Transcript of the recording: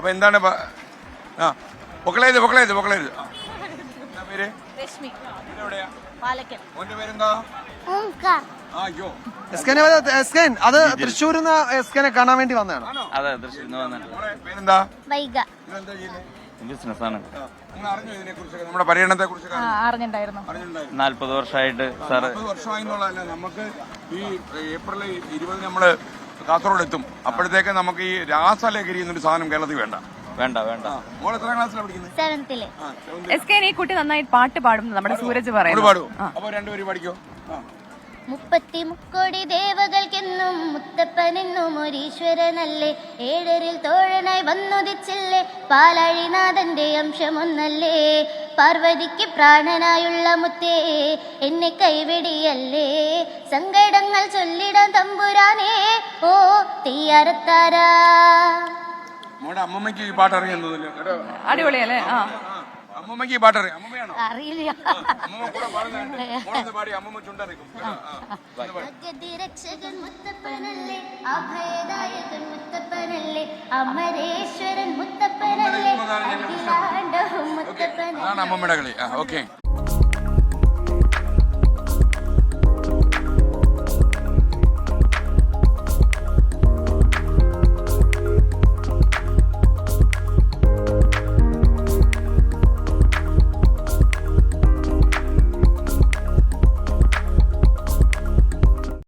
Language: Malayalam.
അപ്പൊ എന്താണ് ആ പൊക്കളേത് എന്താ പേര്? രശ്മി എവിടെയാ? പാലക്കൽ. മോന്റെ പേരെന്താ? അയ്യോ അത് തൃശ്ശൂരിൽ നിന്ന് എസ്കനെ കാണാൻ വേണ്ടി വന്നതാണ്. അതെ, തൃശ്ശൂരിൽ നിന്ന് വന്നിട്ട്. മോളെ പേരെന്താ? വൈഗ. ഇതെന്താ ചെയ്യുന്നത്? ബിസിനസ്സാണ്. നിങ്ങൾ അറിഞ്ഞോ ഇതിനെ കുറിച്ചൊക്കെ, നമ്മുടെ പര്യടനത്തെ കുറിച്ചൊക്കെ അറിഞ്ഞിട്ടുണ്ടായിരുന്നു. 40 വർഷമായിട്ട് സാറ് 40 വർഷമായി എന്നുള്ളതല്ല, നമുക്ക് ഈ ഏപ്രിൽ 20 നമ്മള് കാസർഗോഡ് എത്തും. അപ്പോഴത്തേക്ക് നമുക്ക് ഈ രാസലഹരി എന്നൊരു സാധനം കേരളത്തിൽ വേണ്ട. മോൾ എത്രാം ക്ലാസ്സിലാണ് പഠിക്കുന്നത്? 7th. എസ് കെ ഈ കുട്ടി നന്നായി പാട്ട് പാടും നമ്മുടെ സൂരജ് പറയുന്നു. പാടും. അപ്പൊ രണ്ടുപേരും പഠിക്കോ? 33 ദേവകൾക്കെന്നും മുത്തപ്പനെന്നും ഒരീശ്വരനല്ലേ, ഏഴരിൽ തോഴനായി വന്നുദിച്ചില്ലേ, പാലാഴിനാഥന്റെ അംശമൊന്നല്ലേ, പാർവതിക്ക് പ്രാണനായുള്ള മുത്തേ എന്നെ കൈവിടിയല്ലേ, സങ്കടങ്ങൾ ചൊല്ലിടാൻ തമ്പുരാനേ ഓ തെയ്യാറത്താരാ. മോടെ അമ്മമ്മയ്ക്ക് ഈ പാട്ട് അറിയാൻ തോന്നില്ല കേട്ടോ. അടിപൊളിയല്ലേ? അമ്മമ്മയ്ക്ക് ഈ പാട്ട് അറിയാം. അമ്മമ്മയാണോ? അറിയില്ല. അമ്മമ്മ കൂടെ പാടുന്നുണ്ട്. പാടി അമ്മമ്മ ചുണ്ടറിക്കും. രക്ഷകൻ മുത്തപ്പനല്ലേ, അഭയദായകൻ മുത്തപ്പനല്ലേ, അമരേശ്വരൻ മുത്തപ്പനല്ലേ, അഖിലാണ്ടവും മുത്തപ്പനല്ലേ. അതാണ് അമ്മമ്മയുടെ കളി. ഓക്കെ.